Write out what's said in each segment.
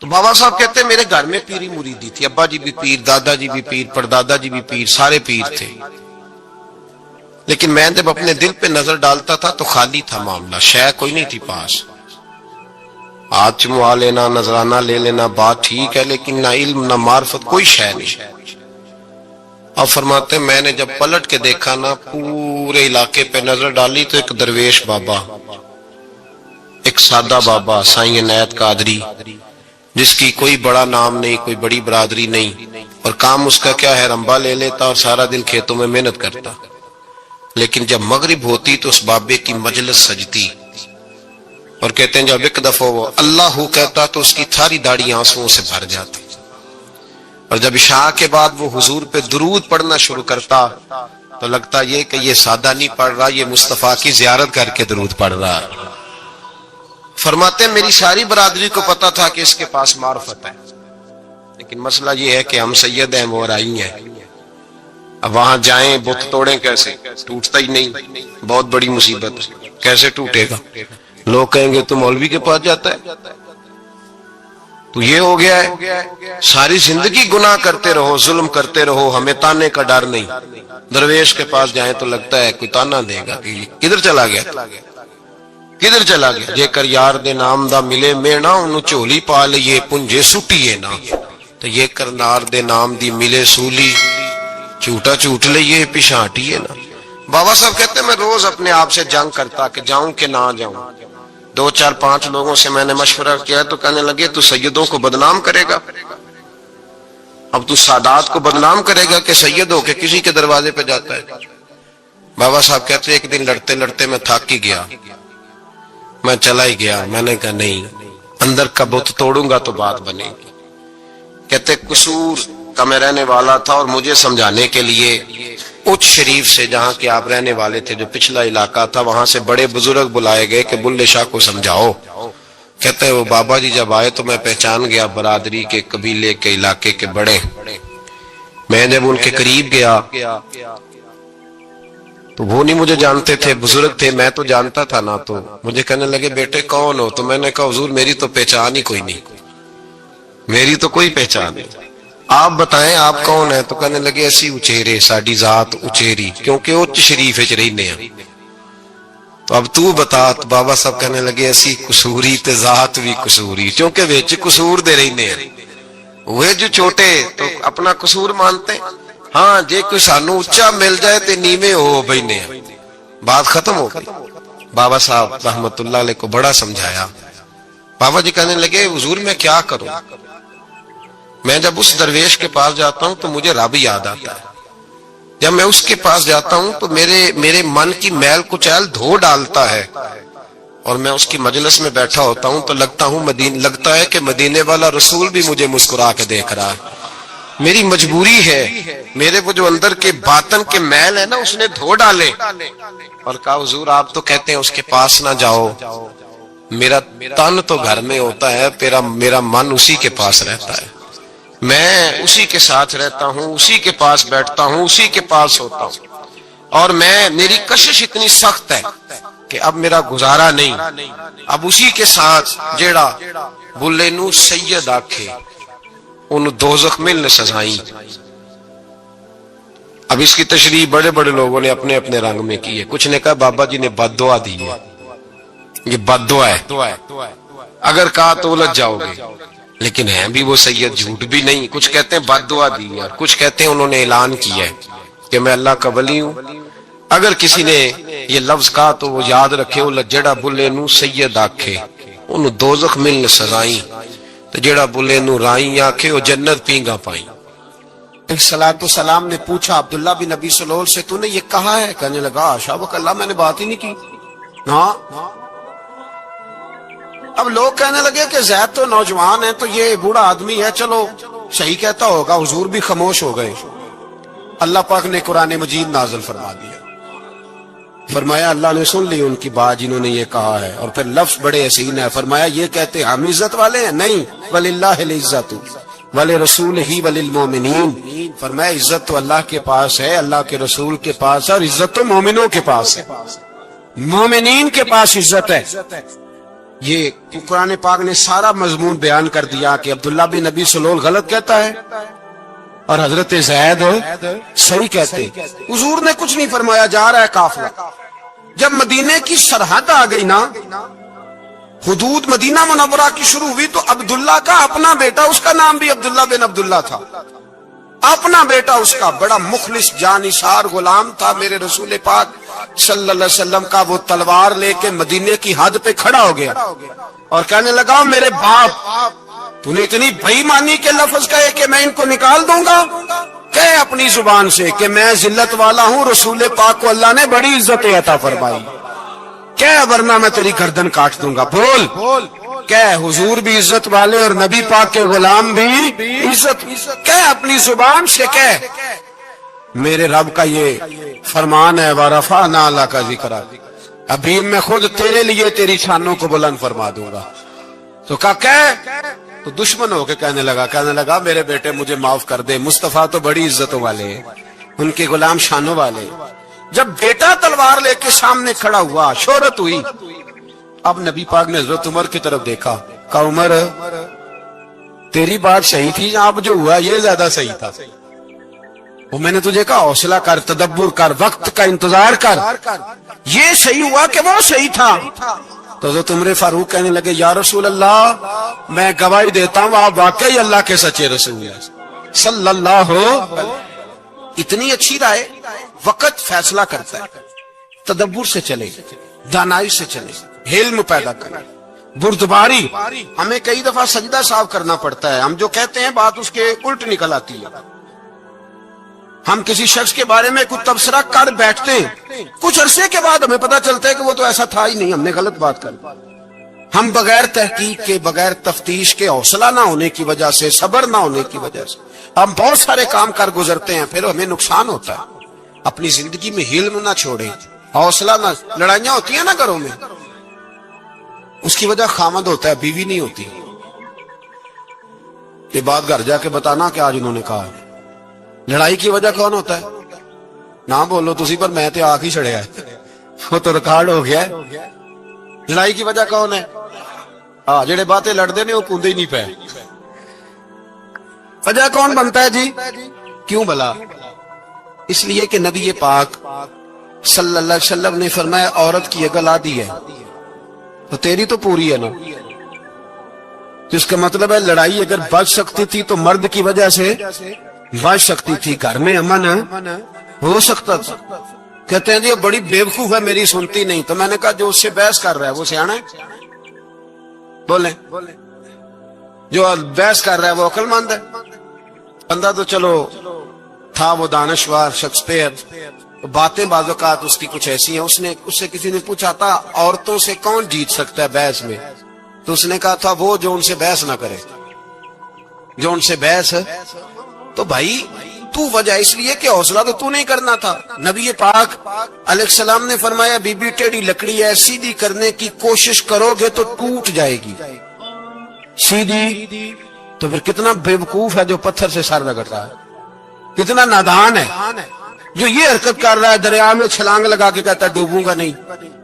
تو بابا صاحب کہتے ہیں میرے گھر میں پیری مریدی تھی، ابا جی بھی پیر، دادا جی بھی پیر، پردادا جی بھی پیر، سارے پیر تھے، لیکن میں جب اپنے دل پہ نظر ڈالتا تھا تو خالی تھا معاملہ، شے کوئی نہیں تھی پاس، ہاتھ چموا لینا، نذرانہ لے لینا، بات ٹھیک ہے، لیکن نہ علم نہ معرفت، کوئی شے نہیں۔ اب فرماتے ہیں میں نے جب پلٹ کے دیکھا نا، پورے علاقے پہ نظر ڈالی تو ایک درویش بابا، ایک سادہ بابا سائیں عنایت قادری، جس کی کوئی بڑا نام نہیں، کوئی بڑی برادری نہیں، اور کام اس کا کیا ہے، رمبا لے لیتا اور سارا دن کھیتوں میں محنت کرتا، لیکن جب مغرب ہوتی تو اس بابے کی مجلس سجتی، اور کہتے ہیں جب ایک دفعہ وہ اللہ کہتا تو اس کی ساری داڑھی آنسوؤں سے بھر جاتی، اور جب عشاء کے بعد وہ حضور پہ درود پڑھنا شروع کرتا تو لگتا یہ کہ یہ سادہ نہیں پڑھ رہا، یہ مصطفیٰ کی زیارت کر کے درود پڑھ رہا۔ فرماتے ہیں میری ساری برادری کو پتا تھا کہ اس کے پاس معرفت ہے، لیکن مسئلہ یہ ہے کہ ہم سید ہیں، وہ رائی ہیں، اب وہاں جائیں بت توڑیں کیسے، ٹوٹتا ہی نہیں، بہت بڑی مصیبت، کیسے ٹوٹے گا؟ لوگ کہیں گے تو مولوی کے پاس جاتا ہے، تو یہ ہو گیا ہے ساری زندگی گناہ کرتے رہو، ظلم کرتے رہو، ہمیں تانے کا ڈر نہیں، درویش کے پاس جائیں تو لگتا ہے کوئی تانا دے گا کہ کدھر چلا گیا، کدھر چلا گیا، جے کر یار دے نام دا ملے مینا، انہوں چولی پا لئیے پنجے سٹیے نا، تو یہ کر نار دے نام دی ملے سولی، چوٹا چوٹ لئیے پشانٹیے نا۔ بابا صاحب کہتے ہیں میں روز اپنے آپ سے جنگ کرتا کہ جاؤں کہ نہ جاؤں، 2 4 5 لوگوں سے میں نے مشورہ کیا تو کہنے لگے تو سیدوں کو بدنام کرے گا، اب تو سادات کو بدنام کرے گا کہ سید ہو کے کسی کے دروازے پہ جاتا ہے۔ بابا صاحب کہتے ہیں ایک دن لڑتے لڑتے میں تھک ہی گیا، میں چلا ہی گیا، میں نے کہا نہیں، اندر کا بت توڑوں گا تو بات بنے گی۔ کہتے قصور کا میں رہنے والا تھا، اور مجھے سمجھانے کے لیے اچ شریف سے جہاں کہ آپ رہنے والے تھے، جو پچھلا علاقہ تھا، وہاں سے بڑے بزرگ بلائے گئے کہ بلے شاہ کو سمجھاؤ۔ کہتے ہیں وہ بابا جی جب آئے تو میں پہچان گیا برادری کے، قبیلے کے، علاقے کے بڑے، میں جب ان کے قریب گیا تو وہ نہیں مجھے جانتے تھے، بزرگ تھے، میں تو جانتا تھا نا، تو مجھے کہنے لگے بیٹے کون ہو؟ تو میں نے کہا حضور میری تو پہچان ہی کوئی نہیں، میری تو کوئی پہچان نہیں، آپ بتائیں آپ کون ہیں؟ تو کہنے لگے ایسی اچیرے، ساڈی ذات اچیری، کیونکہ اچ شریف اچ رہنے ہیں، تو اب تو بتا۔ تو بابا صاحب کہنے لگے ایسی قصوری تے ذات بھی قصوری، کیونکہ ویچ قصور دے رہنے ہیں، وہ جو چھوٹے تو اپنا قصور مانتے ہیں، ہاں جے کوئی سانو اچا مل جائے تے نیمے ہو بہنے ہیں، بات ختم ہو گئی۔ بابا صاحب رحمت اللہ علیہ کو بڑا سمجھایا۔ بابا جی کہنے لگے حضور میں کیا کروں؟ میں جب اس درویش کے پاس جاتا ہوں تو مجھے رب یاد آتا ہے، جب میں اس کے پاس جاتا ہوں تو میرے من کی میل کچیل دھو ڈالتا ہے، اور میں اس کی مجلس میں بیٹھا ہوتا ہوں تو لگتا ہے کہ مدینے والا رسول بھی مجھے مسکرا کے دیکھ رہا ہے، میری مجبوری ہے، میرے وہ جو اندر کے باطن کے میل ہے نا اس نے دھو ڈالے، اور کہا حضور آپ تو کہتے ہیں اس کے پاس نہ جاؤ، میرا تن تو گھر میں ہوتا ہے، میرا من اسی کے پاس رہتا ہے، میں اسی کے ساتھ رہتا ہوں، اسی کے پاس بیٹھتا ہوں، اسی کے پاس ہوتا ہوں، اور میری کشش اتنی سخت ہے کہ اب میرا گزارا نہیں، اب اسی کے ساتھ جیڑا بلے نو سید آکھے انہوں دوزخ ملنے سزائیں۔ اب اس کی تشریح بڑے بڑے لوگوں نے اپنے اپنے رنگ میں کی ہے، کچھ نے کہا بابا جی نے بد دعا دی ہے، یہ بد دعا ہے، اگر کہا تو الجھ جاؤ گے، لیکن ہیں بھی وہ سید، جھوٹ بھی نہیں، کچھ کہتے ہیں بد دعا دی ہے، اور کچھ کہتے ہیں انہوں نے اعلان کیا ہے کہ میں اللہ کا ولی ہوں۔ اگر کسی نے یہ لفظ کہا تو وہ یاد رکھے وہ جڑا بلے نو سید آکھے انہوں دوزخ ملنے سزائیں، تو جڑا بلے نو رائیں آکھے وہ جنت پینگا پائیں۔ صلاۃ و سلام نے پوچھا عبداللہ بن نبی سلول سے تو نے یہ کہا ہے؟ کہنے لگا شابک اللہ میں نے بات ہی نہیں کی۔ ہاں اب لوگ کہنے لگے کہ زید تو نوجوان ہے تو یہ بوڑھا آدمی ہے، چلو صحیح کہتا ہوگا، حضور بھی خاموش ہو گئے۔ اللہ پاک نے قرآن مجید نازل فرما دیا، فرمایا اللہ نے سن لی ان کی بات جنہوں نے یہ کہا ہے، اور پھر لفظ بڑے حسین ہے، فرمایا یہ کہتے ہم عزت والے ہیں؟ نہیں، وَلِلَّهِ الْعِزَّةُ وَلِرَسُولِهِ وَلِلْمُؤْمِنِينَ، فرمایا عزت تو اللہ کے پاس ہے، اللہ کے رسول کے پاس ہے، اور عزت تو مومنوں کے پاس ہے، مومنین کے پاس عزت ہے۔ یہ قرآن پاک نے سارا مضمون بیان کر دیا کہ عبداللہ بن نبی سلول غلط کہتا ہے اور حضرت زید صحیح کہتے. حضور نے کچھ نہیں فرمایا، جا رہا ہے قافلہ. جب مدینے کی سرحد آ گئی نا، حدود مدینہ منورہ کی شروع ہوئی، تو عبداللہ کا اپنا بیٹا، اس کا نام بھی عبداللہ بن عبداللہ تھا، اپنا بیٹا اس کا بڑا مخلص جانثار غلام تھا میرے رسول پاک صلی اللہ علیہ وسلم کا. وہ تلوار لے کے مدینے کی حد پہ کھڑا ہو گیا اور کہنے لگا، میرے باپ تو نے اتنی بے ایمانی کے لفظ کہے کہ میں ان کو نکال دوں گا؟ کہے اپنی زبان سے کہ میں ذلت والا ہوں، رسول پاک کو اللہ نے بڑی عزت عطا فرمائی، کہے ورنہ میں تیری گردن کاٹ دوں گا. بول کہے حضور بھی عزت والے اور نبی پاک کے غلام بھی عزت. کہے اپنی زبان سے کہے میرے رب کا یہ فرمان ہے، وَرَفَعْنَا لَكَ ذِكْرَكَ، ابھی میں خود تیرے لیے تیری شانوں کو بلند فرما دوں گا. تو کہا تو دشمن ہو کے کہنے لگا میرے بیٹے مجھے معاف کر دے، مصطفیٰ تو بڑی عزتوں والے ہیں، ان کے غلام شانوں والے. جب بیٹا تلوار لے کے سامنے کھڑا ہوا، شہرت ہوئی. اب نبی پاک نے حضرت عمر کی طرف دیکھا، کہا عمر تیری بات صحیح تھی، اب جو ہوا یہ زیادہ صحیح تھا. وہ میں نے تجھے کہا حوصلہ کر، تدبر کر، وقت کا انتظار کر، یہ صحیح ہوا کہ وہ صحیح تھا. تو حضرت عمر فاروق کہنے لگے، یا رسول اللہ میں گواہی دیتا ہوں آپ واقعی اللہ کے سچے رسول ہیں صلی اللہ. اتنی اچھی رائے. وقت فیصلہ کرتا ہے، تدبر سے چلے، دانائی سے چلے، علم پیدا کرے، بردباری. ہمیں کئی دفعہ سجدہ صاف کرنا پڑتا ہے، ہم جو کہتے ہیں بات اس کے الٹ نکل آتی ہے. ہم کسی شخص کے بارے میں کچھ تبصرہ کر بیٹھتے ہیں، کچھ عرصے کے بعد ہمیں پتا چلتا ہے کہ وہ تو ایسا تھا ہی نہیں، ہم نے غلط بات کر. ہم بغیر تحقیق کے، بغیر تفتیش کے، حوصلہ نہ ہونے کی وجہ سے، صبر نہ ہونے کی وجہ سے ہم بہت سارے کام کر گزرتے ہیں، پھر ہمیں نقصان ہوتا ہے. اپنی زندگی میں علم نہ چھوڑیں، حوصلہ نہ. لڑائیاں ہوتی ہیں نا گھروں میں، اس کی وجہ خامد ہوتا ہے، بیوی نہیں ہوتی. یہ بات گھر جا کے بتانا کہ آج انہوں نے کہا. لڑائی کی وجہ کون ہوتا ہے؟ نہ بولو تسی، پر میں تے آنکھ ہی چھڑیا ہے، وہ تو ریکارڈ ہو گیا ہے. لڑائی کی وجہ کون ہے؟ جڑے باتیں لڑتے نے وہ کوندے ہی نہیں پے. وجہ کون بنتا ہے جی؟ کیوں بلا؟ اس لیے کہ نبی پاک صلی اللہ علیہ وسلم نے فرمایا عورت کی عقل آدھی ہے تو تیری تو پوری ہے نا. تو اس کا مطلب ہے لڑائی اگر بچ سکتی تھی تو مرد کی وجہ سے بچ سکتی تھی، گھر میں امن ہو سکتا تھا. کہتے ہیں جی بڑی بیوقوف ہے، میری سنتی نہیں. تو میں نے کہا جو اس سے بحث کر رہا ہے وہ سیانا ہے؟ بولیں. جو بحث کر رہا ہے وہ عقل مند ہے. بندہ تو چلو تھا وہ دانشور شخص پہ، باتیں بعض اوقات اس کی کچھ ایسی ہیں. اس سے کسی نے پوچھا تھا عورتوں سے کون جیت سکتا ہے بحث میں، تو اس نے کہا تھا وہ جو ان سے بحث نہ کرے، جو ان سے بحث. تو بھائی تو وجہ اس لیے کہ حوصلہ تو نہیں کرنا تھا. نبی پاک علیہ السلام نے فرمایا بی بی ٹیڑھی لکڑی ہے، سیدھی کرنے کی کوشش کرو گے تو ٹوٹ جائے گی. سیدھی تو پھر کتنا بیوقوف ہے جو پتھر سے سر رگڑ رہا ہے، کتنا نادان ہے جو یہ حرکت کر رہا ہے، دریا میں چھلانگ لگا کے کہتا ہے ڈوبوں گا نہیں.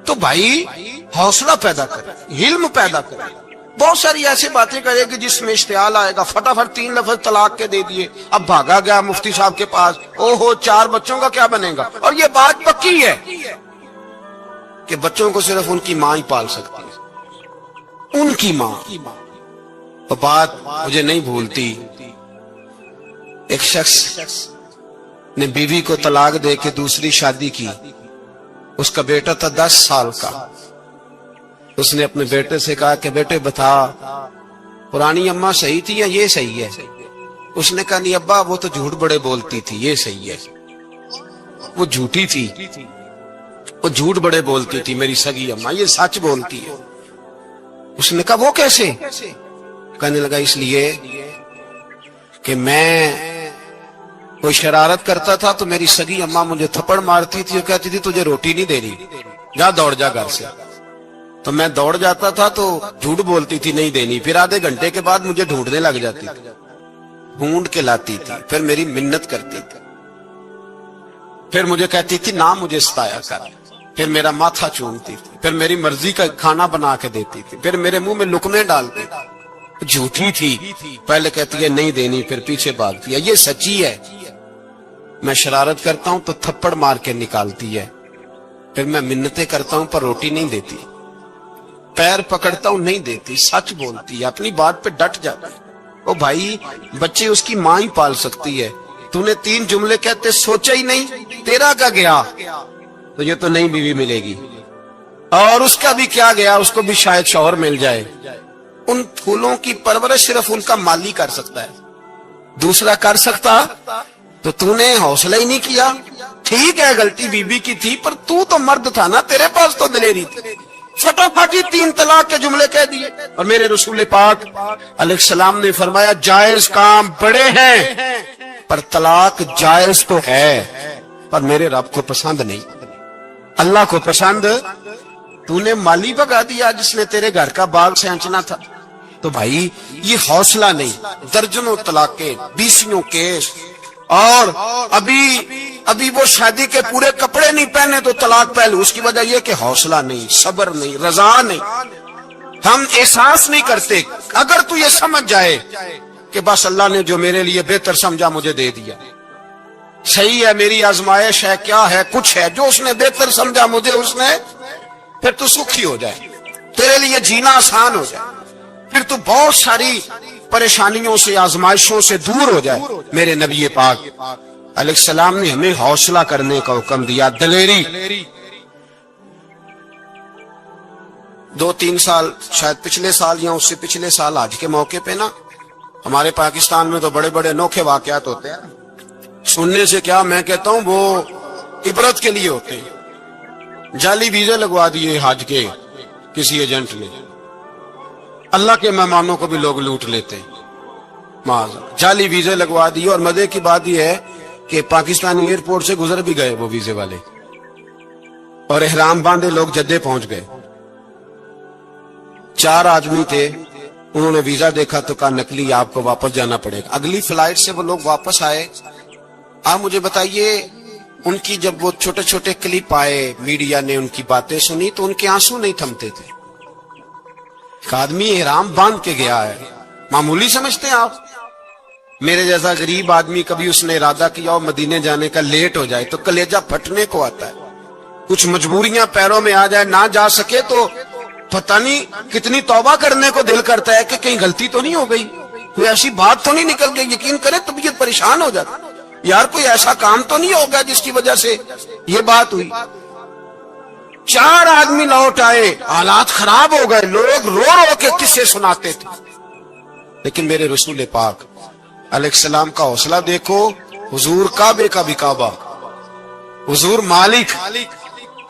تو بھائی حوصلہ پیدا کرے، علم پیدا کرے. بہت ساری ایسی باتیں کرے کہ جس میں اشتعال آئے گا، فٹافٹ 3 لفظ طلاق کے دے دیے، اب بھاگا گیا مفتی صاحب کے پاس، او ہو 4 بچوں کا کیا بنے گا. اور یہ بات پکی ہے کہ بچوں کو صرف ان کی ماں ہی پال سکتی ہے، ان کی ماں. تو بات مجھے نہیں بھولتی، ایک شخص نے بیوی کو طلاق دے کے دوسری شادی کی. اس کا بیٹا تھا 10 سال کا. اس نے اپنے بیٹے سے کہا کہ بیٹے بتا پرانی اماں صحیح تھی یا یہ صحیح ہے؟ اس نے کہا نہیں ابا وہ تو جھوٹ بڑے بولتی تھی، یہ صحیح ہے. وہ جھوٹی تھی، وہ جھوٹ بڑے بولتی تھی میری سگی اماں، یہ سچ بولتی ہے. اس نے کہا وہ کیسے؟ کہنے لگا اس لیے کہ میں کوئی شرارت کرتا تھا تو میری سگی اماں مجھے تھپڑ مارتی تھی اور کہتی تھی تجھے روٹی نہیں دے رہی، جا دوڑ جا گھر سے. تو میں دوڑ جاتا تھا تو جھوٹ بولتی تھی نہیں دینی، پھر آدھے گھنٹے کے بعد مجھے ڈھونڈنے لگ جاتی تھی، ڈھونڈ کے لاتی تھی، پھر میری منت کرتی تھی، پھر مجھے کہتی تھی نہ مجھے ستایا کر. پھر میرا ماتھا چومتی تھی، پھر میری مرضی کا کھانا بنا کے دیتی تھی، پھر میرے منہ میں لقمے ڈالتی تھی۔ جھوٹی تھی، پہلے کہتی ہے نہیں دینی، پھر پیچھے بھاگتی ہے۔ یہ سچی ہے، میں شرارت کرتا ہوں تو تھپڑ مار کے نکالتی ہے، پھر میں منتیں کرتا ہوں پر روٹی نہیں دیتی، پیر پکڑتا ہوں نہیں دیتی، سچ بولتی ہے، اپنی بات پہ ڈٹ جاتی ہے۔ او بھائی، بچے اس کی ماں ہی پال سکتی ہے، تو نے 3 جملے کہتے سوچا ہی نہیں، تیرا کا گیا تو یہ تو نئی بیوی ملے گی، اور اس کا بھی کیا گیا، اس کو بھی شاید شوہر مل جائے۔ ان پھولوں کی پرورش صرف ان کا مالی کر سکتا ہے، دوسرا کر سکتا تو نے حوصلہ ہی نہیں کیا۔ ٹھیک ہے غلطی بی بی کی تھی، پر تو مرد تھا نا، تیرے پاس تو دلیری تھی، فٹافٹ 3 طلاق کے جملے کہہ دیے۔ اور میرے رسول پاک علیہ السلام نے فرمایا جائز کام بڑے ہیں، پر طلاق جائز تو ہے، پر میرے رب کو پسند نہیں، اللہ کو پسند۔ تو نے مالی بگا دیا جس نے تیرے گھر کا باغ سینچنا تھا۔ تو بھائی یہ حوصلہ نہیں، درجنوں طلاقیں، 20 کیس، اور ابھی وہ شادی کے پورے کپڑے نہیں پہنے تو طلاق پہلے، اس کی وجہ یہ کہ حوصلہ نہیں، صبر نہیں، رضا نہیں، ہم احساس نہیں کرتے۔ اگر تو یہ سمجھ جائے کہ بس اللہ نے جو میرے لیے بہتر سمجھا مجھے دے دیا، صحیح ہے، میری آزمائش ہے، کیا ہے، کچھ ہے جو اس نے بہتر سمجھا مجھے، اس نے، پھر تو سکھی ہو جائے، تیرے لیے جینا آسان ہو جائے، پھر تو بہت ساری پریشانیوں سے، آزمائشوں سے دور ہو جائے۔ میرے نبی پاک علیہ السلام نے ہمیں حوصلہ کرنے کا حکم دیا، دلیری۔ 2-3 سال، شاید پچھلے سال یا اس سے پچھلے سال حج کے موقع پہ نا، ہمارے پاکستان میں تو بڑے بڑے انوکھے واقعات ہوتے ہیں، سننے سے کیا، میں کہتا ہوں وہ عبرت کے لیے ہوتے ہیں۔ جعلی ویزے لگوا دیے حج کے کسی ایجنٹ نے، اللہ کے مہمانوں کو بھی لوگ لوٹ لیتے ہیں، جعلی ویزے لگوا دیے۔ اور مزے کی بات یہ ہے کہ پاکستانی ایئرپورٹ سے گزر بھی گئے وہ ویزے والے، اور احرام باندھے لوگ جدے پہنچ گئے۔ 4 آدمی تھے، انہوں نے ویزا دیکھا تو کہا نکلی، آپ کو واپس جانا پڑے گا۔ اگلی فلائٹ سے وہ لوگ واپس آئے۔ آپ مجھے بتائیے، ان کی جب وہ چھوٹے چھوٹے کلپ آئے، میڈیا نے ان کی باتیں سنی تو ان کے آنسو نہیں تھمتے تھے۔ ایک آدمی احرام باندھ کے گیا ہے، معمولی سمجھتے ہیں آپ؟ میرے جیسا غریب آدمی کبھی اس نے ارادہ کیا اور مدینے جانے کا لیٹ ہو جائے تو کلیجہ پھٹنے کو آتا ہے، کچھ مجبوریاں پیروں میں آ جائے، نہ جا سکے تو پتہ نہیں کتنی توبہ کرنے کو دل کرتا ہے کہ کہیں غلطی تو نہیں ہو گئی، کوئی ایسی بات تو نہیں نکل گئی، یقین کرے طبیعت پریشان ہو جاتا، یار کوئی ایسا کام تو نہیں ہوگا جس کی وجہ سے یہ بات ہوئی۔ 4 آدمی لوٹ آئے، حالات خراب ہو گئے، لوگ رو رو کے قصے سناتے تھے، لیکن میرے رسول پاک علیہ السلام کا حوصلہ دیکھو۔ حضور کعبے کا بھی کعبہ، حضور مالک،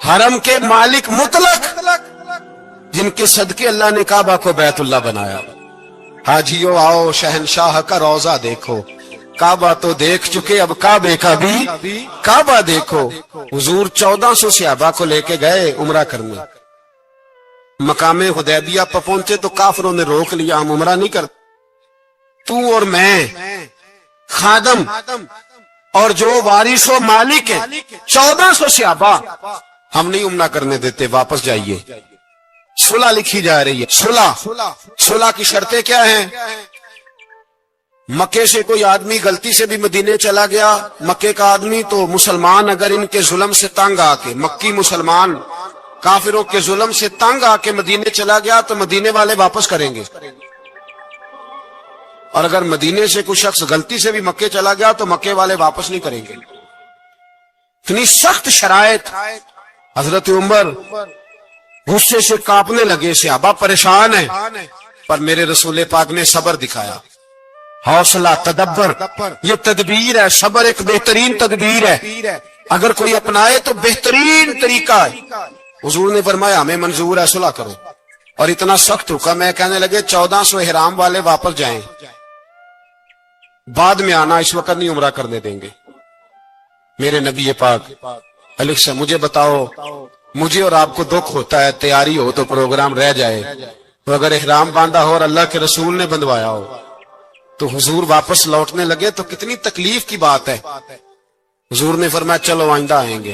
حرم کے مالک مطلق، جن کے صدقے اللہ نے کعبہ کو بیت اللہ بنایا۔ حاجیو آؤ شہنشاہ کا روضہ دیکھو، کعبہ تو دیکھ چکے، اب کعبے کا بھی کعبہ دیکھو۔ حضور 1400 صحابہ کو لے کے گئے عمرہ کرنے، مقام حدیبیہ پر پہنچے تو کافروں نے روک لیا، ہم عمرہ نہیں کرتے، تو اور میں خادم اور جو وارث و مالک ہیں 1400 صحابہ، ہم نہیں عمرہ کرنے دیتے، واپس جائیے۔ صلح لکھی جا رہی ہے، صلح کی شرطیں کیا ہیں؟ مکے سے کوئی آدمی غلطی سے بھی مدینے چلا گیا، مکے کا آدمی تو مسلمان اگر ان کے ظلم سے تنگ آ کے، مکی مسلمان کافروں کے ظلم سے تنگ آ کے مدینے چلا گیا تو مدینے والے واپس کریں گے، اور اگر مدینے سے کوئی شخص غلطی سے بھی مکے چلا گیا تو مکے والے واپس نہیں کریں گے۔ اتنی سخت شرائط، حضرت عمر غصے سے کانپنے لگے، صحابہ پریشان ہیں، پر میرے رسول پاک نے صبر دکھایا، حوصلہ، تدبر، یہ تدبیر ہے، صبر ایک بہترین تدبیر ہے، اگر کوئی اپنائے تو بہترین طریقہ ہے۔ حضور نے فرمایا ہمیں منظور ہے، صلح کرو، اور اتنا سخت حکم ہے، کہنے لگے 1400 احرام والے واپس جائیں، بعد میں آنا، اس وقت نہیں عمرہ کرنے دیں گے۔ میرے نبی پاک علیہ السلام، مجھے بتاؤ، مجھے اور آپ کو دکھ ہوتا ہے تیاری ہو تو پروگرام رہ جائے، تو اگر احرام باندھا ہو اور اللہ کے رسول نے بندھوایا ہو تو حضور واپس لوٹنے لگے تو کتنی تکلیف کی بات ہے۔ حضور نے فرمایا چلو آئندہ آئیں گے،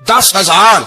10,000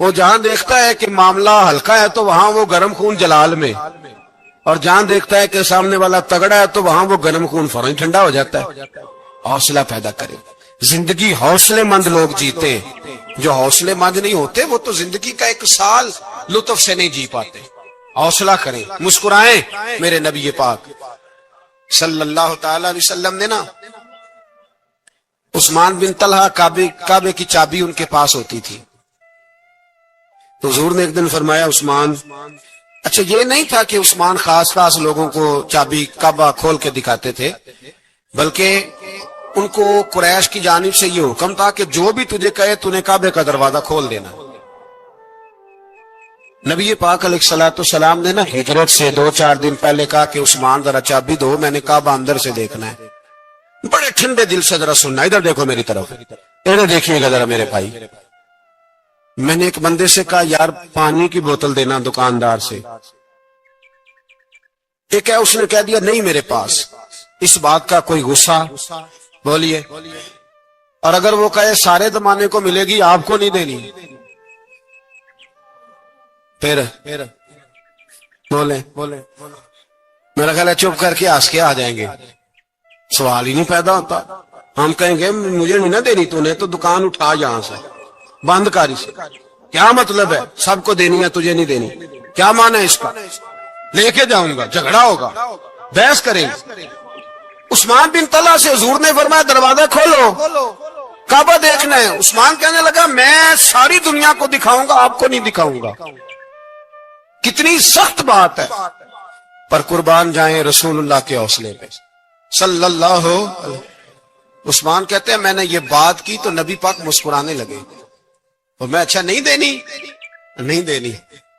وہ جہاں دیکھتا ہے کہ معاملہ ہلکا ہے تو وہاں وہ گرم خون جلال میں، اور جہاں دیکھتا ہے کہ سامنے والا تگڑا ہے تو وہاں وہ گرم خون فوراً ٹھنڈا ہو جاتا ہے۔ حوصلہ پیدا کرے، زندگی حوصلے مند لوگ جیتے ہیں، جو حوصلے مند نہیں ہوتے وہ تو زندگی کا ایک سال لطف سے نہیں جی پاتے۔ حوصلہ کریں، مسکرائیں۔ میرے نبی پاک صلی اللہ تعالی علیہ وسلم نے نا عثمان بن طلحہ کعبے کی چابی ان کے پاس ہوتی تھی، تو حضور نے ایک دن فرمایا عثمان، اچھا یہ نہیں تھا کہ عثمان خاص لوگوں کو چابی کعبہ کھول کے دکھاتے تھے، بلکہ ان کو قریش کی جانب سے یہ حکم تھا کہ جو بھی تجھے کہے تو نے کعبے کا دروازہ کھول دینا۔ نبی پاک علیہ الصلوۃ والسلام نے نا ہجرت سے 2-4 دن پہلے کہا کہ عثمان ذرا چابی دو، میں نے کعبہ اندر سے دیکھنا ہے۔ بڑے ٹھنڈے دل سے ذرا سننا، ادھر دیکھو میری طرف، ادھر دیکھیے گا ذرا میرے بھائی۔ میں نے ایک بندے سے کہا یار پانی کی بوتل دینا دکاندار سے، ایک ہے اس نے کہہ دیا نہیں میرے پاس۔ اس بات کا کوئی غصہ؟ بولیے۔ اور اگر وہ کہے سارے زمانے کو ملے گی آپ کو نہیں دینی، پھر بولے میرا خیال ہے چپ کر کے ہنس کے آ جائیں گے، سوال ہی نہیں پیدا ہوتا۔ ہم کہیں گے مجھے نہیں نہ دینی، تو نے تو دکان اٹھا یہاں سے بند کاری سے، کیا مطلب ہے سب کو دینی ہے تجھے نہیں دینی؟ کیا معنی ہے اس کا؟ لے کے جاؤں گا، جھگڑا ہوگا، بحث کریں گے۔ عثمان بن طلحہ سے حضور نے فرمایا دروازہ کھولو، کعبہ دیکھنا ہے۔ عثمان کہنے لگا میں ساری دنیا کو دکھاؤں گا، آپ کو نہیں دکھاؤں گا۔ کتنی سخت بات ہے، پر قربان جائیں رسول اللہ کے حوصلے پہ صلی اللہ علیہ۔ عثمان کہتے ہیں میں نے یہ بات کی تو نبی پاک مسکرانے لگے، اور میں اچھا نہیں دینی،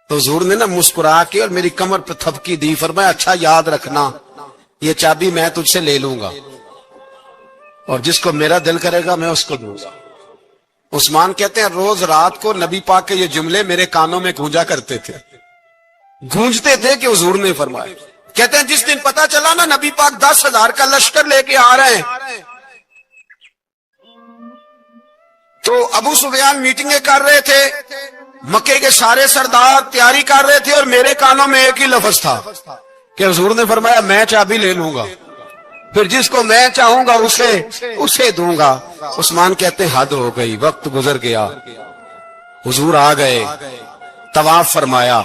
تو حضور نے نا مسکرا کے اور میری کمر پہ تھپکی دی، فرمایا اچھا یاد رکھنا یہ چابی میں تجھ سے لے لوں گا، اور جس کو میرا دل کرے گا میں اس کو دوں گا۔ عثمان کہتے ہیں روز رات کو نبی پاک کے یہ جملے میرے کانوں میں گونجا کرتے تھے، گونجتے تھے کہ حضور نے فرمایا۔ کہتے ہیں جس دن پتا چلا نا نبی پاک 10,000 کا لشکر لے کے آ رہے ہیں، تو ابو سفیان میٹنگیں کر رہے تھے، مکے کے سارے سردار تیاری کر رہے تھے، اور میرے کانوں میں ایک ہی لفظ تھا کہ حضور نے فرمایا میں چابی لے لوں گا، پھر جس کو میں چاہوں گا اسے دوں گا۔ عثمان کہتے حد ہو گئی، وقت گزر گیا، حضور آ گئے، طواف فرمایا،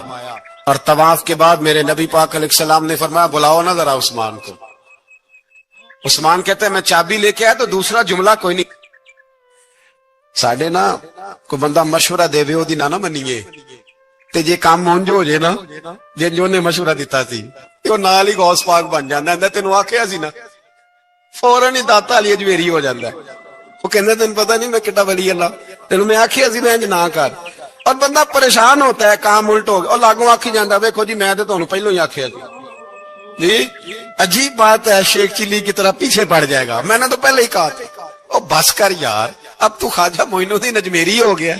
اور طواف کے بعد میرے نبی پاک علیہ السلام نے فرمایا بلاؤ نا ذرا عثمان کو۔ عثمان کہتے ہیں میں چابی لے کے آیا تو دوسرا جملہ کوئی نہیں۔ ساڈے نا کوئی بندہ مشورہ دے وے اودی نہ منیے، تے جے کام مونج ہو جے نا، جے جو نے مشورہ دیتا سی او نال ہی غوث پاک بن جاندا ہے۔ تینوں آکھیا سی نا، فوراً ہی داتا علی اجمیری ہو جاندا ہے۔ وہ کہندا تینوں پتہ نہیں میں کڈا ولی اللہ، تینوں میں آکھیا سی میں انج نہ کر، اور بندہ پریشان ہوتا ہے کام الٹ ہو گیا، اور لاگوں آکھی جاندا ویکھو جی میں تے تانوں پہلو ہی آکھیا سی جی۔ عجیب بات ہے، شیخ چلی کی طرح پیچھے پڑ جائے گا، میں نے تو پہلے ہی کہا تھا۔ او بس کر یار، اب تو خواجہ معین الدین اجمیری ہو گیا،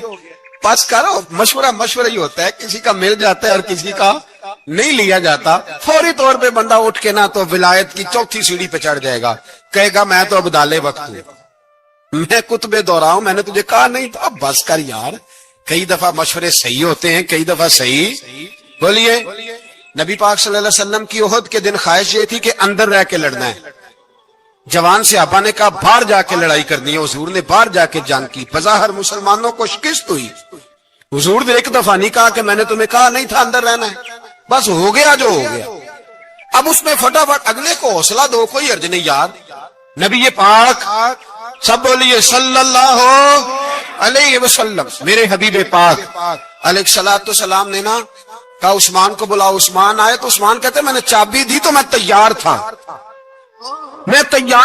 بس کرو۔ مشورہ ہی ہوتا ہے، کسی کا مل جاتا ہے اور کسی کا نہیں لیا جاتا۔ فوری طور پہ بندہ اٹھ کے نا تو ولایت کی 4تھی سیڑھی پہ چڑھ جائے گا، کہے گا میں تو ابدال وقت ہوں، میں کتب دورہ ہوں، میں نے تجھے کہا نہیں تھا۔ اب بس کر یار، کئی دفعہ مشورے صحیح ہوتے ہیں، کئی دفعہ صحیح۔ بولیے۔ نبی پاک صلی اللہ علیہ وسلم کی احد کے دن خواہش یہ تھی کہ اندر رہ کے لڑنا ہے۔ جوان صحابہ نے کہا باہر جا کے لڑائی کرنی ہے، حضور نے باہر جا کے جنگ کی، بظاہر مسلمانوں کو شکست ہوئی۔ حضور نے ایک دفعہ نہیں کہا کہ میں نے تمہیں کہا نہیں تھا اندر رہنا ہے، بس ہو گیا جو ہو گیا۔ اب اس میں فٹافٹ اگلے کو حوصلہ دو، کوئی حرج نہیں یار۔ نبی پاک سب بولیے صلی اللہ علیہ وسلم، میرے حبیب پاک علیہ الصلوۃ والسلام نے نا کہا عثمان کو بلاؤ۔ عثمان آئے تو عثمان کہتے میں نے چابی دی تو میں تیار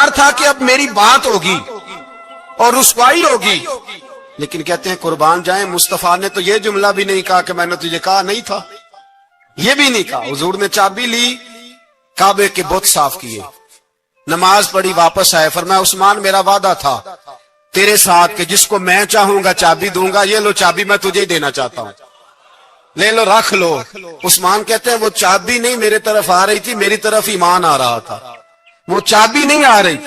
تھا کہ اب میری بات ہوگی اور رسوائی ہوگی، لیکن کہتے ہیں قربان جائیں مصطفیٰ نے تو یہ جملہ بھی نہیں کہا کہ میں نے تجھے کہا نہیں تھا، یہ بھی نہیں کہا۔ حضور نے چابی لی، کعبے کے بت صاف کیے، نماز پڑھی، واپس آئے، فرمایا عثمان میرا وعدہ تھا تیرے ساتھ کہ جس کو میں چاہوں گا چابی دوں گا، یہ لو چابی میں تجھے ہی دینا چاہتا ہوں، لے لو رکھ لو۔ عثمان کہتے ہیں وہ چابی نہیں میرے طرف آ رہی تھی، میری طرف ایمان آ رہا تھا، وہ چابی نہیں آ رہی،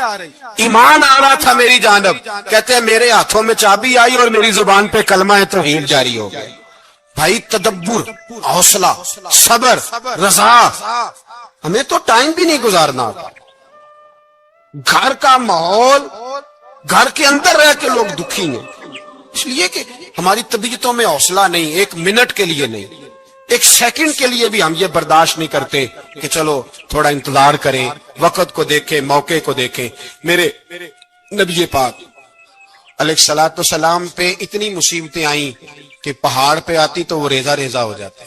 ایمان آ رہا تھا میری جانب۔ کہتے ہیں میرے ہاتھوں میں چابی آئی اور میری زبان پہ کلمہ توحید جاری ہو گیا۔ بھائی تدبر، حوصلہ، صبر، رضا، ہمیں تو ٹائم بھی نہیں گزارنا. گھر کا ماحول، گھر کے اندر رہ کے لوگ دکھی ہیں، اس لیے کہ ہماری طبیعتوں میں حوصلہ نہیں، ایک منٹ کے لیے نہیں، ایک سیکنڈ کے لیے بھی ہم یہ برداشت نہیں کرتے کہ چلو تھوڑا انتظار کریں، وقت کو دیکھیں، موقع کو دیکھیں. میرے نبی پاک علیہ الصلوۃ والسلام پہ اتنی مصیبتیں آئیں کہ پہاڑ پہ آتی تو وہ ریزہ ریزہ ہو جاتے،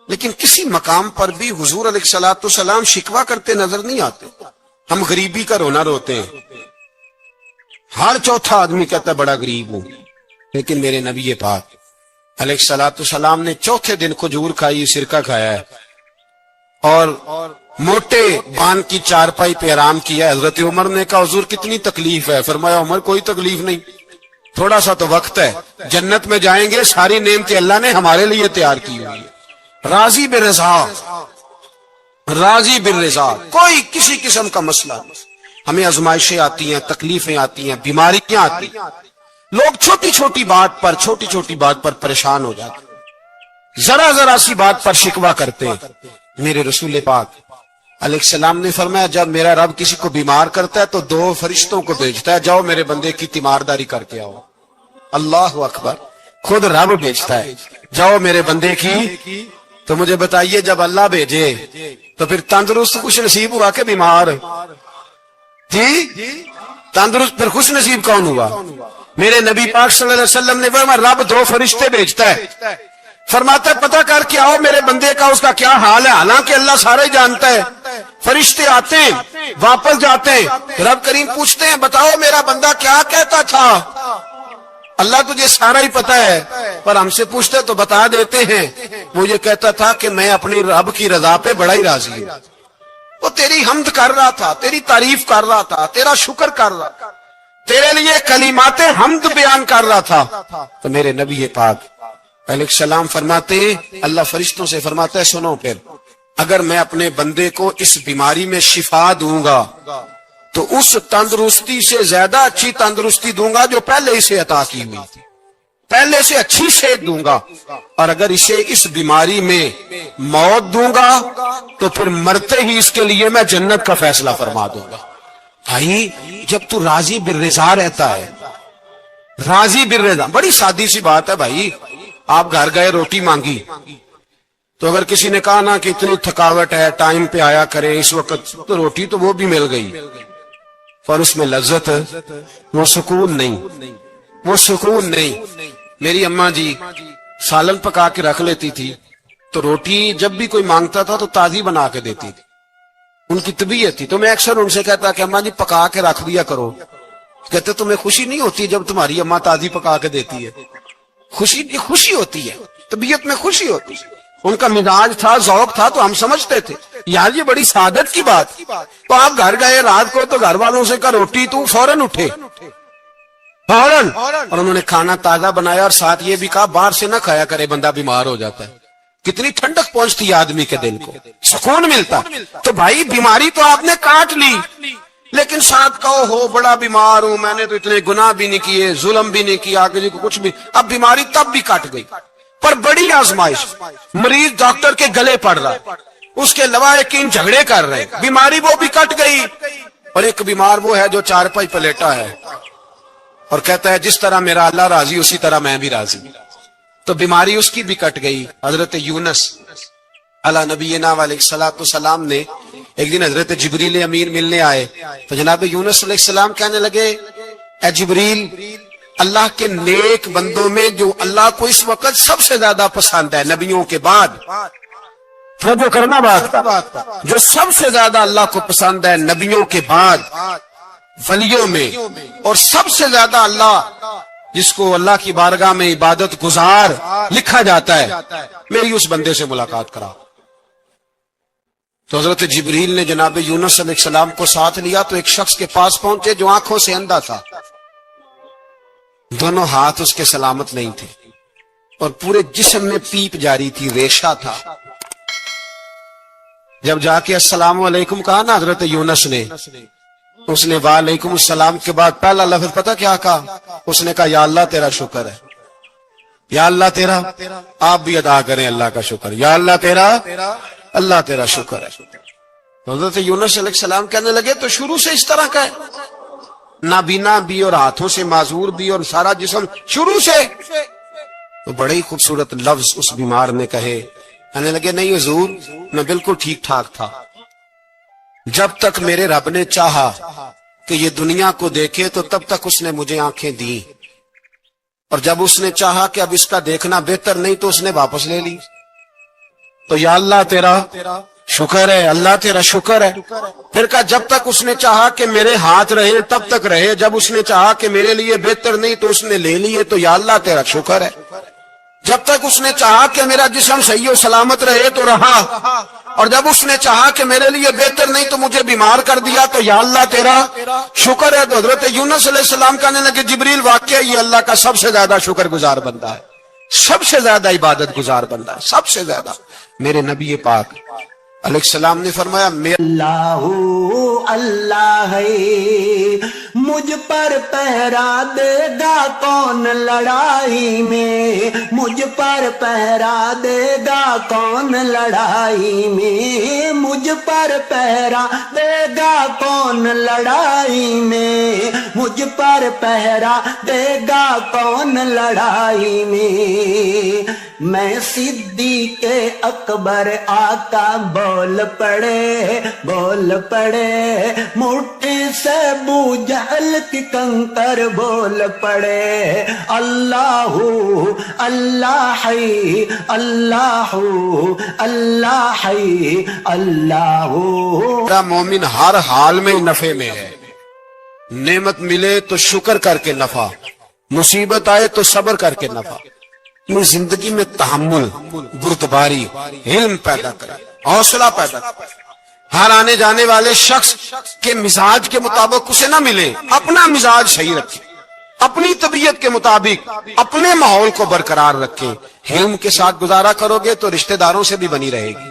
لیکن کسی مقام پر بھی حضور علیہ الصلوۃ والسلام شکوہ کرتے نظر نہیں آتے. ہم غریبی کا رونا روتے ہیں، ہر چوتھا آدمی کہتا ہے بڑا غریب ہوں، لیکن میرے نبی پاک علیہ الصلوۃ والسلام نے چوتھے دن کھجور کھائی، سرکہ کھایا ہے اور موٹے بان کی چارپائی پہ آرام کیا. حضرت عمر نے کہا حضور کتنی تکلیف ہے؟ فرمایا عمر کوئی تکلیف نہیں، تھوڑا سا تو وقت ہے، جنت میں جائیں گے، ساری نعمتیں اللہ نے ہمارے لیے تیار کی ہوئی ہے. راضی بالرضا، راضی بالرضا، کوئی کسی قسم کا مسئلہ نہیں. ہمیں آزمائشیں آتی ہیں، تکلیفیں آتی ہیں، بیماریاں آتی ہیں، لوگ چھوٹی چھوٹی بات پر پریشان ہو جاتے ہیں، ذرا سی بات پر شکوہ کرتے ہیں. میرے رسول پاک علیہ السلام نے فرمایا جب میرا رب کسی کو بیمار کرتا ہے تو 2 فرشتوں کو بھیجتا ہے، جاؤ میرے بندے کی تیمارداری کر کے آؤ. اللہ اکبر، خود رب بھیجتا ہے، جاؤ میرے بندے کی. تو مجھے بتائیے جب اللہ بھیجے تو پھر تندرست خوش نصیب ہوا کہ بیمار؟ جی تندرست پھر خوش نصیب کون ہوا؟ میرے نبی پاک صلی اللہ علیہ وسلم نے فرمایا رب 2 فرشتے بھیجتا ہے، فرماتا ہے پتہ کر کے آؤ میرے بندے کا اس کا کیا حال ہے. حالانکہ اللہ سارا ہی جانتا ہے. فرشتے آتے ہیں، واپس جاتے ہیں، رب کریم پوچھتے ہیں بتاؤ میرا بندہ کیا کہتا تھا؟ اللہ تجھے سارا ہی پتا ہے، پر ہم سے پوچھتے تو بتا دیتے ہیں. وہ یہ کہتا تھا کہ میں اپنی رب کی رضا پہ بڑا ہی راضی ہوں. وہ تیری حمد کر رہا تھا، تیری تعریف کر رہا تھا، تیرا شکر کر رہا تھا، تیرے لیے کلمات حمد بیان کر رہا تھا. تو میرے نبی پاک علیہ السلام فرماتے ہیں، اللہ فرشتوں سے فرماتا ہے سنو پھر اگر میں اپنے بندے کو اس بیماری میں شفا دوں گا تو اس تندرستی سے زیادہ اچھی تندرستی دوں گا جو پہلے اسے عطا کی ہوئی تھی، پہلے سے اچھی صحت دوں گا. اور اگر اسے اس بیماری میں موت دوں گا تو پھر مرتے ہی اس کے لیے میں جنت کا فیصلہ فرما دوں گا. بھائی جب تو راضی بالرضا رہتا ہے، راضی بالرضا، بڑی سادی سی بات ہے بھائی. آپ گھر گئے روٹی مانگی تو اگر کسی نے کہا نا کہ اتنی تھکاوٹ ہے ٹائم پہ آیا کرے اس وقت، تو روٹی تو وہ بھی مل گئی پر اس میں لذت، وہ سکون نہیں، وہ سکون نہیں. میری اماں جی سالن پکا کے رکھ لیتی تھی تو روٹی جب بھی کوئی مانگتا تھا تو تازی بنا کے دیتی تھی. ان کی طبیعت تھی. تو میں اکثر ان سے کہتا کہ اماں جی پکا کے رکھ دیا کرو. کہتے تمہیں خوشی نہیں ہوتی جب تمہاری اماں تازی پکا کے دیتی ہے؟ خوشی ہوتی ہے، طبیعت میں خوشی ہوتی ہے. ان کا مزاج تھا، ذوق تھا، تو ہم سمجھتے تھے یار یہ بڑی سعادت کی بات. تو آپ گھر گئے رات کو تو گھر والوں سے کہا روٹی، تو فوراً اٹھے فوراً، اور انہوں نے کھانا تازہ بنایا اور ساتھ یہ بھی کہا باہر سے نہ کھایا کرے بندہ بیمار ہو جاتا ہے. کتنی ٹھنڈک پہنچتی ہے آدمی کے دل کو، سکون ملتا. تو بھائی بیماری تو آپ نے کاٹ لی لیکن ساتھ کہو ہو بڑا بیمار ہوں، میں نے تو اتنے گناہ بھی نہیں کیے، ظلم بھی نہیں کیا، کسی کو کچھ بھی. اب بیماری تب بھی کٹ گئی پر بڑی آزمائش، مریض ڈاکٹر کے گلے پڑ رہا، اس کے لواحقین جھگڑے کر رہے، بیماری وہ بھی کٹ گئی. اور ایک بیمار وہ ہے جو چارپائی پہ لیٹا ہے اور کہتا ہے جس طرح میرا اللہ راضی اسی طرح میں بھی راضی. تو بیماری اس کی بھی کٹ گئی. حضرت یونس علی نبینا علیہ الصلوۃ والسلام نے ایک دن حضرت جبریل امین ملنے آئے تو جناب یونس علیہ السلام کہنے لگے اے جبریل، اللہ کے نیک بندوں میں جو اللہ کو اس وقت سب سے زیادہ پسند ہے نبیوں کے بعد، جو کرنا بات جو سب سے زیادہ اللہ کو پسند ہے نبیوں کے بعد ولیوں میں، اور سب سے زیادہ اللہ جس کو اللہ کی بارگاہ میں عبادت گزار لکھا جاتا ہے، میری اس بندے سے ملاقات کرا. تو حضرت جبریل نے جناب یونس علیہ السلام کو ساتھ لیا تو ایک شخص کے پاس پہنچے جو آنکھوں سے اندھا تھا، دونوں ہاتھ اس کے سلامت نہیں تھے اور پورے جسم میں پیپ جاری تھی، ریشہ تھا. جب جا کے السلام علیکم کہا نا حضرت یونس نے، اس نے وعلیکم السلام کے بعد پہلا لفظ پتہ کیا کہا؟ اس نے کہا یا اللہ تیرا شکر ہے، یا اللہ تیرا، آپ بھی ادا کریں اللہ کا شکر، یا اللہ تیرا، اللہ تیرا شکر ہے۔ تو حضرت یونس علیہ السلام کہنے لگے تو شروع سے اس طرح کا ہے، نابینا بھی اور ہاتھوں سے معذور بھی اور سارا جسم شروع سے۔ تو بڑے ہی خوبصورت لفظ اس بیمار نے کہے، کہنے لگے نہیں حضور میں بالکل ٹھیک ٹھاک تھا، جب تک میرے رب نے چاہا کہ یہ دنیا کو دیکھے تو تب تک اس نے مجھے آنکھیں دی، اور جب اس نے چاہا کہ اب اس کا دیکھنا بہتر نہیں تو اس نے واپس لے لی۔ تو یا اللہ تیرا شکر ہے، اللہ تیرا شکر ہے۔ پھر کہا جب تک اس نے چاہا کہ میرے ہاتھ رہے تب تک رہے، جب اس نے چاہا کہ میرے لیے بہتر نہیں تو اس نے لے لیے، تو یا اللہ تیرا شکر ہے۔ جب تک اس نے چاہا کہ میرا جسم صحیح و سلامت رہے تو رہا، اور جب اس نے چاہا کہ میرے لیے بہتر نہیں تو مجھے بیمار کر دیا، تو یا اللہ تیرا شکر ہے۔ تو حضرت یونس علیہ السلام کہنے لگے جبریل واقعی یہ اللہ کا سب سے زیادہ شکر گزار بندہ ہے، سب سے زیادہ عبادت گزار بندہ ہے، سب سے زیادہ۔ میرے نبی پاک علیہ السلام نے فرمایا اللہ اللہ ہے، مجھ پر پہرا دے گا کون لڑائی میں، مجھ پر پہرا دے گا کون لڑائی میں، مجھ پر پہرا دے گا کون لڑائی میں، مجھ پر پہرا دے گا کون لڑائی میں۔ میں صدیق اکبر آقا بول پڑے مٹھی سے بو جہل کی کنکر بول پڑے، اللہ اللہ ہے، اللہ اللہ ہے، اللہ۔ میرا مومن ہر حال میں نفع میں ہے، نعمت ملے تو شکر کر کے نفع، مصیبت آئے تو صبر کر کے نفع۔ زندگی میں تحمل، بردباری، علم پیدا کرے، حوصلہ پیدا کرے۔ ہر آنے جانے والے شخص کے مزاج کے مطابق اسے نہ ملے، اپنا مزاج صحیح رکھے، اپنی طبیعت کے مطابق اپنے ماحول کو برقرار رکھے۔ علم کے ساتھ گزارا کرو گے تو رشتہ داروں سے بھی بنی رہے گی،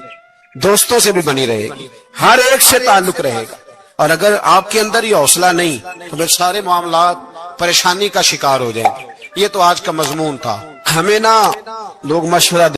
دوستوں سے بھی بنی رہے گی، ہر ایک سے تعلق رہے گا۔ اور اگر آپ کے اندر یہ حوصلہ نہیں تو پھر سارے معاملات پریشانی کا شکار ہو جائیں گے۔ یہ تو آج کا مضمون تھا۔ ہمیں نہ لوگ مشورہ